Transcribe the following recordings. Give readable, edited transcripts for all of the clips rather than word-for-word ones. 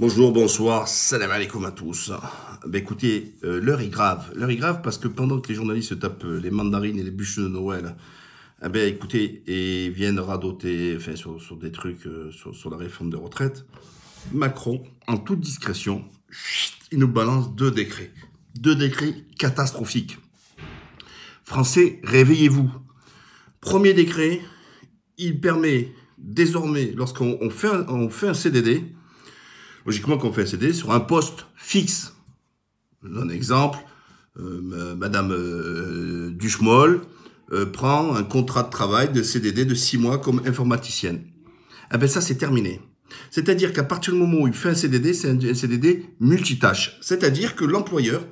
Bonjour, bonsoir, salam alaikum à tous. Ben écoutez, l'heure est grave. L'heure est grave parce que pendant que les journalistes se tapent les mandarines et les bûches de Noël, ben écoutez, et viennent radoter enfin, sur des trucs, sur la réforme des retraites, Macron, en toute discrétion, il nous balance deux décrets. Deux décrets catastrophiques. Français, réveillez-vous. Premier décret, il permet désormais, lorsqu'on fait un CDD, logiquement, quand on fait un CDD sur un poste fixe. Je donne un exemple. Madame Duchemol prend un contrat de travail de CDD de 6 mois comme informaticienne. Eh bien, ça, c'est terminé. C'est-à-dire qu'à partir du moment où il fait un CDD, c'est un CDD multitâche. C'est-à-dire que l'employeur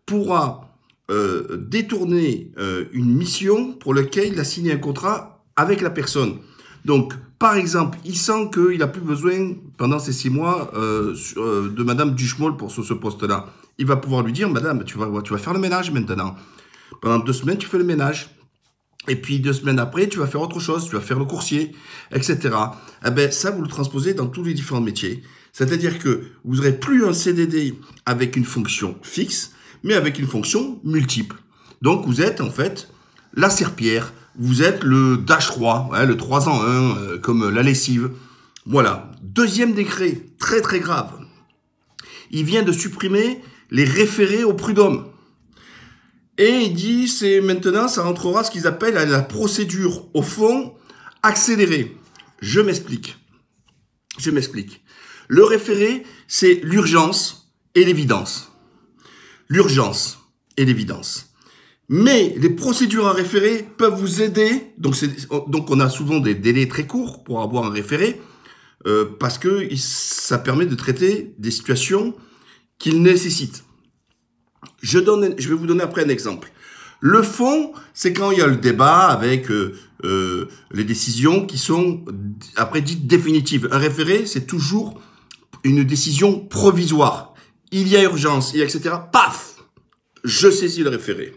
pourra détourner une mission pour laquelle il a signé un contrat avec la personne. Donc, par exemple, il sent qu'il n'a plus besoin, pendant ces 6 mois, de Madame Duchemol pour ce poste-là. Il va pouvoir lui dire, Madame, tu vas faire le ménage maintenant. Pendant 2 semaines, tu fais le ménage. Et puis 2 semaines après, tu vas faire autre chose, tu vas faire le coursier, etc. Eh ben, ça, vous le transposez dans tous les différents métiers. C'est-à-dire que vous n'aurez plus un CDD avec une fonction fixe, mais avec une fonction multiple. Donc, vous êtes, en fait, la serpillière. Vous êtes le Dash 3, ouais, le 3 en 1, comme la lessive. Voilà. Deuxième décret, très très grave. Il vient de supprimer les référés au prud'homme. Et il dit, c'est maintenant, ça rentrera ce qu'ils appellent la procédure au fond accélérée. Je m'explique. Le référé, c'est l'urgence et l'évidence. L'urgence et l'évidence. Mais les procédures à référer peuvent vous aider. Donc on a souvent des délais très courts pour avoir un référé parce que ça permet de traiter des situations qu'il nécessite. Je vais vous donner après un exemple. Le fond, c'est quand il y a le débat avec les décisions qui sont après dites définitives. Un référé, c'est toujours une décision provisoire. Il y a urgence, etc. Paf, je saisis le référé.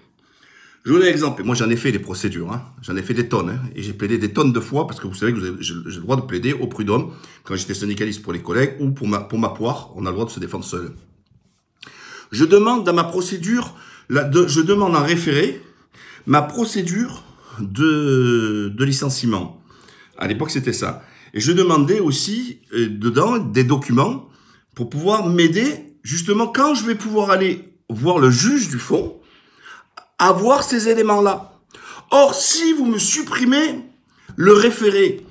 Je vous donne un exemple. Moi, j'en ai fait des procédures. Hein. J'en ai fait des tonnes. Hein. Et j'ai plaidé des tonnes de fois parce que vous savez que j'ai le droit de plaider au prud'homme quand j'étais syndicaliste pour les collègues ou pour ma poire. On a le droit de se défendre seul. Je demande dans ma procédure, je demande en référé ma procédure de licenciement. À l'époque, c'était ça. Et je demandais aussi dedans des documents pour pouvoir m'aider justement quand je vais pouvoir aller voir le juge du fond avoir ces éléments-là. Or, si vous me supprimez le référé,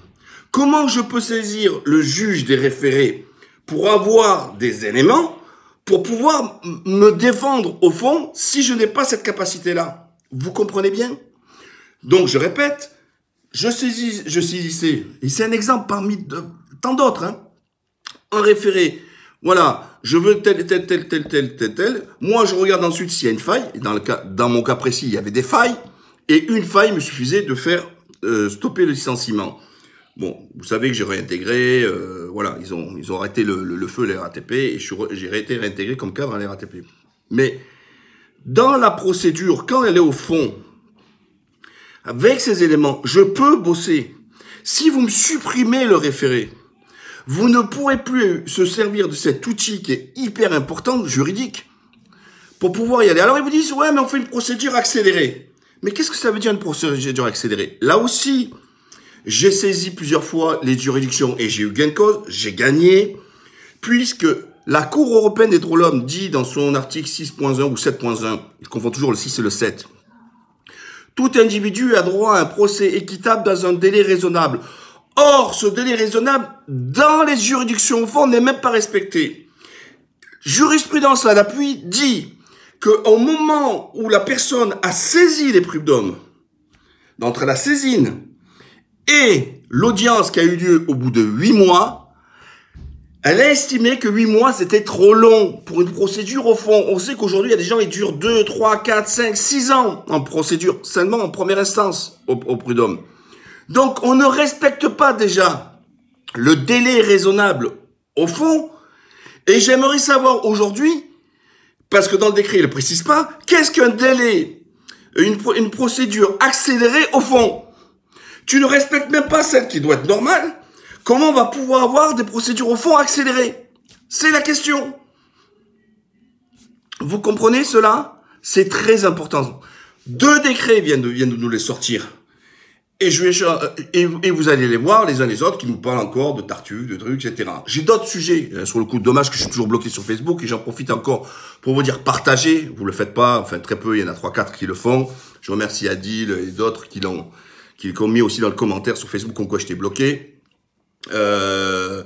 comment je peux saisir le juge des référés pour avoir des éléments pour pouvoir me défendre au fond si je n'ai pas cette capacité-là? Vous comprenez bien? Donc, je répète, je saisissais, et c'est un exemple parmi tant d'autres, hein, un référé. Voilà, je veux tel. Moi, je regarde ensuite s'il y a une faille. Dans mon cas précis, il y avait des failles. Et une faille me suffisait de faire stopper le licenciement. Bon, vous savez que j'ai réintégré. Voilà, ils ont arrêté le feu, les RATP. Et j'ai été réintégré comme cadre à la RATP. Mais dans la procédure, quand elle est au fond, avec ces éléments, je peux bosser. Si vous me supprimez le référé, vous ne pourrez plus se servir de cet outil qui est hyper important, juridique, pour pouvoir y aller. Alors ils vous disent, ouais, mais on fait une procédure accélérée. Mais qu'est-ce que ça veut dire une procédure accélérée? Là aussi, j'ai saisi plusieurs fois les juridictions et j'ai eu gain de cause, j'ai gagné, puisque la Cour européenne des droits de l'homme dit dans son article 6.1 ou 7.1, je confonds toujours le 6 et le 7, tout individu a droit à un procès équitable dans un délai raisonnable. Or, ce délai raisonnable, dans les juridictions au fond, n'est même pas respecté. Jurisprudence à l'appui dit qu'au moment où la personne a saisi les prud'hommes, entre la saisine et l'audience qui a eu lieu au bout de 8 mois, elle a estimé que 8 mois, c'était trop long pour une procédure au fond. On sait qu'aujourd'hui, il y a des gens qui durent 2, 3, 4, 5, 6 ans en procédure, seulement en première instance au prud'homme. Donc, on ne respecte pas déjà le délai raisonnable au fond. Et j'aimerais savoir aujourd'hui, parce que dans le décret, il ne précise pas, qu'est-ce qu'un délai, une procédure accélérée au fond? Tu ne respectes même pas celle qui doit être normale. Comment on va pouvoir avoir des procédures au fond accélérées? C'est la question. Vous comprenez cela? C'est très important. 2 décrets viennent de nous les sortir. Et vous allez les voir les uns les autres qui nous parlent encore de Tartuffe, de trucs, etc. J'ai d'autres sujets. Sur le coup, dommage que je suis toujours bloqué sur Facebook et j'en profite encore pour vous dire partagez. Vous le faites pas, enfin très peu, il y en a 3-4 qui le font. Je remercie Adil et d'autres qui l'ont mis aussi dans le commentaire sur Facebook comme quoi j'étais bloqué. Je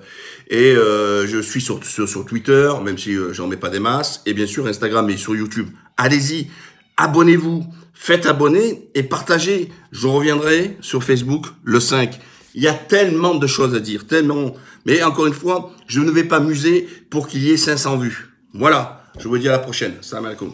suis sur Twitter, même si j'en mets pas des masses, et bien sûr Instagram et sur YouTube. Allez-y, abonnez-vous, faites abonner et partagez. Je reviendrai sur Facebook le 5. Il y a tellement de choses à dire, tellement. Mais encore une fois, je ne vais pas muser pour qu'il y ait 500 vues. Voilà, je vous dis à la prochaine. Salam alaikum.